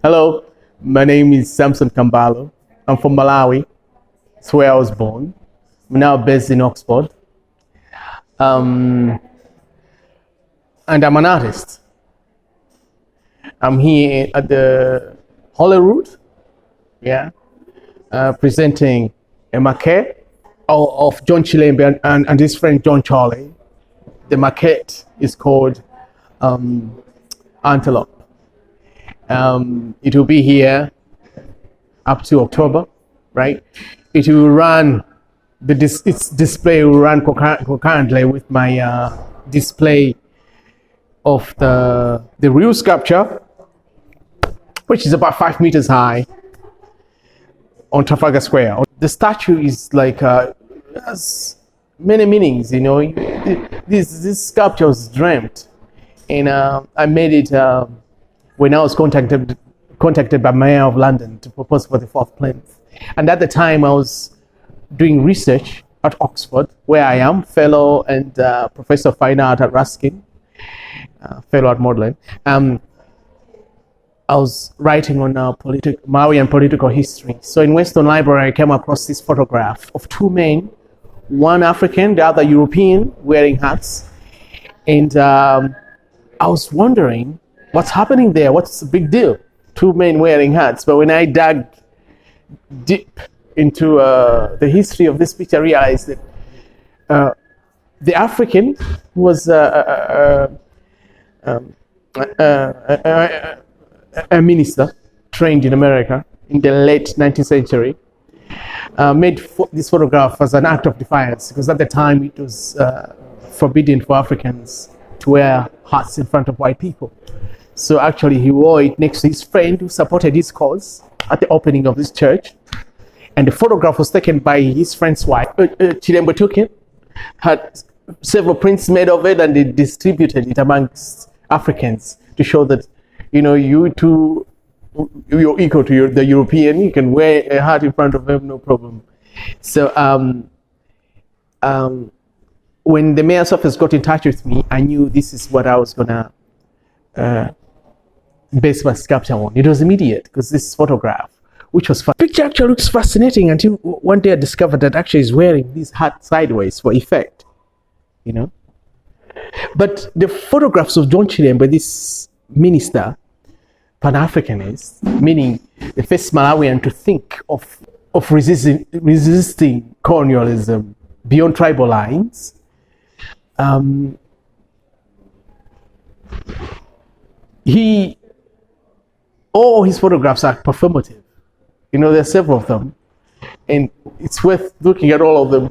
Hello, my name is Samson Kambalu. I'm from Malawi. It's where I was born. I'm now based in Oxford. And I'm an artist. I'm here at the Holyrood, presenting a maquette of John Chilembe and his friend John Charlie. The maquette is called Antelope. It will be here up to October, right? It will run, its display will run concurrently with my display of the real sculpture, which is about 5 meters high on Trafalgar Square. The statue is like, has many meanings, you know. This sculpture was dreamt, and I made it when I was contacted by Mayor of London to propose for the 4th plinth. And at the time I was doing research at Oxford, where I am fellow and professor of fine art at Ruskin, fellow at Magdalen. I was writing on Malawian political history. So in Western Library I came across this photograph of 2 men, one African, the other European, wearing hats. And I was wondering, what's happening there? What's the big deal? 2 men wearing hats. But when I dug deep into the history of this picture, I realized that the African was a minister trained in America in the late 19th century. Made this photograph as an act of defiance, because at the time it was forbidden for Africans to wear hats in front of white people. So actually he wore it next to his friend who supported his cause at the opening of this church. And the photograph was taken by his friend's wife. Chilembe took it, had several prints made of it, and they distributed it amongst Africans to show that, you know, you too, you're equal to the European. You can wear a hat in front of them, no problem. So when the mayor's office got in touch with me, I knew this is what I was gonna base my sculpture on. It was immediate, because this photograph, which was fun. The picture actually looks fascinating until one day I discovered that actually he's wearing this hat sideways for effect, you know. But the photographs of John Chilembe, this minister, Pan-Africanist, meaning the first Malawian to think of resisting colonialism beyond tribal lines, all his photographs are performative. You know, there are several of them, and it's worth looking at all of them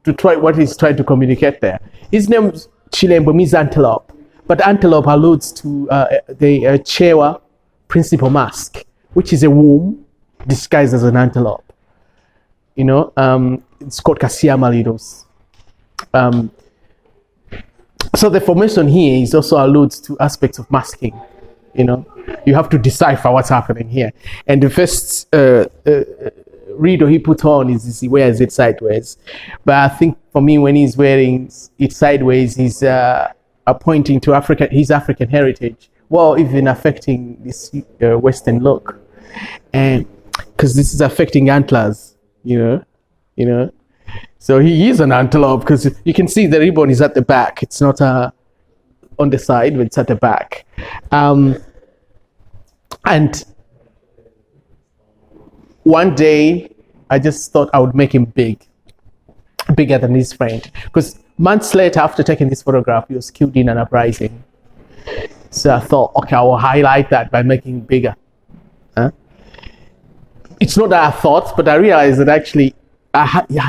to try what he's trying to communicate there. His name Chilembe means antelope, but antelope alludes to the Chewa principal mask, which is a womb disguised as an antelope. You know, it's called Cassia Malidos. So the formation here is also alludes to aspects of masking. You know, you have to decipher what's happening here. And the first riddle he put on is he wears it sideways. But I think for me, when he's wearing it sideways, he's pointing to his African heritage, while even affecting this Western look. And because this is affecting antlers, you know. So he is an antelope, because you can see the ribbon is at the back. It's not on the side, but it's at the back. And one day, I just thought I would make him bigger than his friend. Because months later, after taking this photograph, he was killed in an uprising. So I thought, okay, I will highlight that by making him bigger. It's not that I thought, but I realized that actually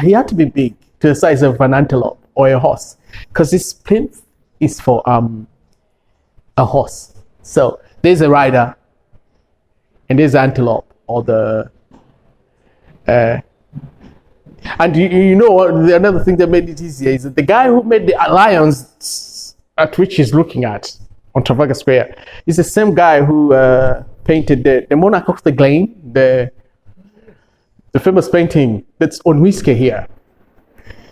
he had to be big, to the size of an antelope or a horse, because this plinth is for a horse. So there's a rider, and there's antelope, or the and you know what, another thing that made it easier is that the guy who made the lions at which he's looking at on Trafalgar Square is the same guy who painted the Monarch of the Glen, the famous painting that's on whiskey here.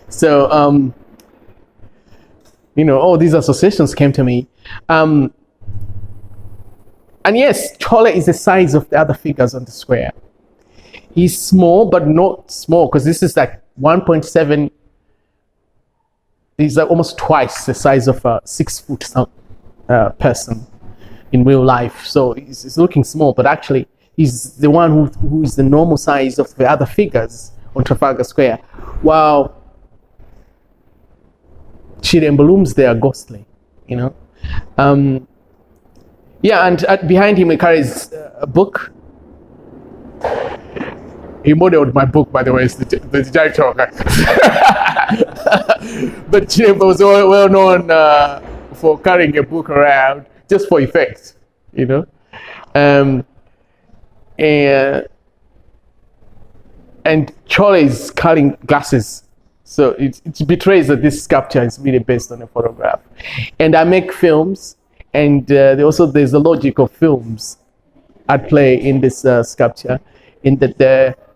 So you know, all these associations came to me. And yes, Chole is the size of the other figures on the square. He's small, but not small, because this is like 1.7. He's like almost twice the size of a 6 foot person in real life. So he's looking small, but actually he's the one who is the normal size of the other figures on Trafalgar Square. While Chirembulum's there ghostly, you know. Yeah, and behind him he carries a book. He modeled my book, by the way, it's the director. But Chiremba was well known for carrying a book around just for effect, you know. And Chole is carrying glasses. So it betrays that this sculpture is really based on a photograph. And I make films, and there's the logic of films at play in this sculpture, in that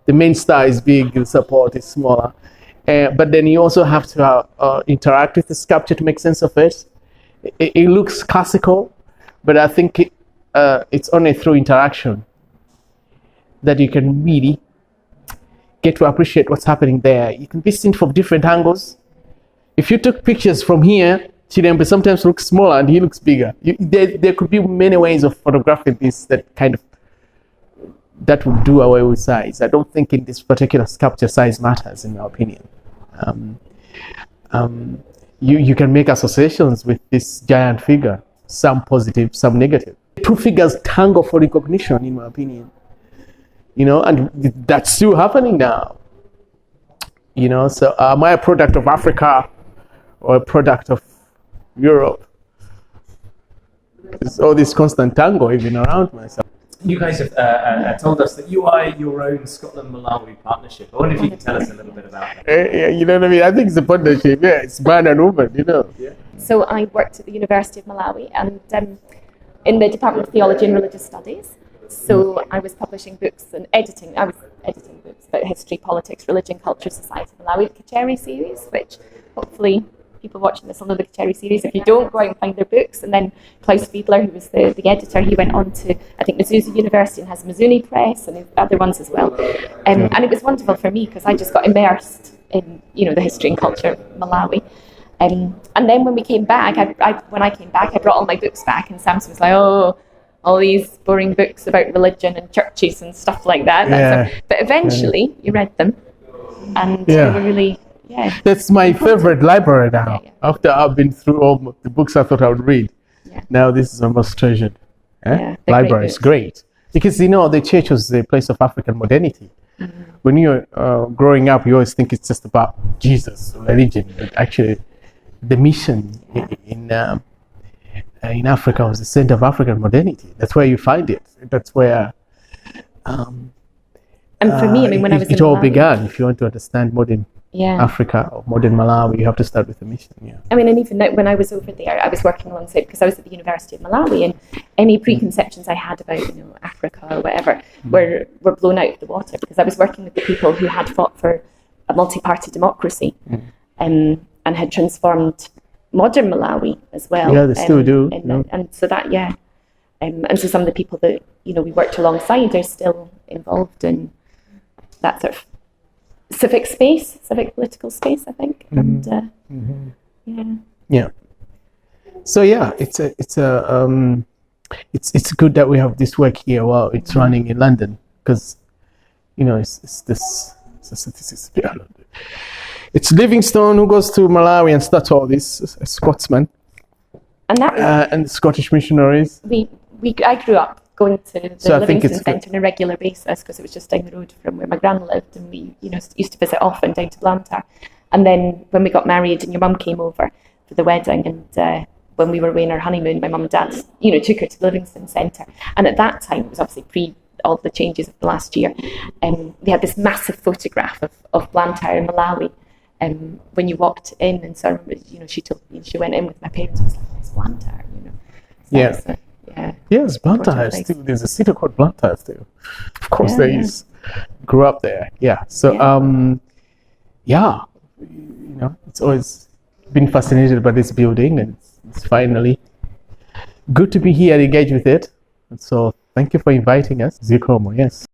the main star is big, the support is smaller. But then you also have to interact with the sculpture to make sense of it. It looks classical, but I think it's only through interaction that you can really get to appreciate what's happening there. You can be seen from different angles. If you took pictures from here, Chiremba sometimes looks smaller and he looks bigger. There could be many ways of photographing this that would do away with size. I don't think in this particular sculpture size matters, in my opinion. You can make associations with this giant figure, some positive, some negative. Two figures tango for recognition, in my opinion. You know, and that's still happening now. You know, so am I a product of Africa or a product of Europe? There's all this constant tango even around myself. You guys have told us that you are your own Scotland Malawi Partnership. I wonder if you can tell us a little bit about that. Yeah, you know what I mean? I think it's a partnership. Yeah, it's man and woman, you know. Yeah. So I worked at the University of Malawi and in the Department of Theology and Religious Studies. So I was publishing books and editing. I was editing books about history, politics, religion, culture, society, Malawi, the Kacheri series, which hopefully people watching this will know the Kacheri series. If you don't, go out and find their books. And then Klaus Fiedler, who was the editor, he went on to, I think, Mzuzu University and has Mizuni Press and other ones as well. And it was wonderful for me because I just got immersed in, you know, the history and culture of Malawi. And then when we came back, when I came back, I brought all my books back, and Samson was like, "Oh, all these boring books about religion and churches and stuff like that." Yeah. But eventually, you read them, and they were really, That's my favorite library now. Yeah. After I've been through all the books I thought I would read, now this is my most treasured library. It's great because, you know, the church was the place of African modernity. Mm-hmm. When you're growing up, you always think it's just about Jesus, religion, but actually, the mission in Africa was the center of African modernity. That's where you find it. That's where. And for me, I mean, when I was in it all Malawi, began. If you want to understand modern Africa or modern Malawi, you have to start with the mission. Yeah. I mean, and even when I was over there, I was working alongside, because I was at the University of Malawi, and any preconceptions I had about, you know, Africa or whatever were blown out of the water, because I was working with the people who had fought for a multi-party democracy. And had transformed modern Malawi as well. Yeah, they still do. And so that, and so some of the people that, you know, we worked alongside are still involved in that sort of civic political space, I think. And So it's good that we have this work here while it's running in London, because, you know, it's Livingstone who goes to Malawi and starts all this, a Scotsman, and Scottish missionaries. I grew up going to the Livingstone Centre on a regular basis because it was just down the road from where my gran lived, and we, you know, used to visit often down to Blantyre. And then when we got married and your mum came over for the wedding, and when we were away on our honeymoon, my mum and dad, you know, took her to the Livingstone Centre. And at that time, it was obviously pre all the changes of the last year, they had this massive photograph of Blantyre in Malawi. When you walked in, and so, you know, she went in with my parents and was like, "It's Blantyre," you know. So Yes, Blantyre still. There's a city called Blantyre still. Of course, grew up there. Yeah. So you know, it's always been fascinated by this building, and it's finally good to be here and engage with it. And so thank you for inviting us. Zikomo, yes.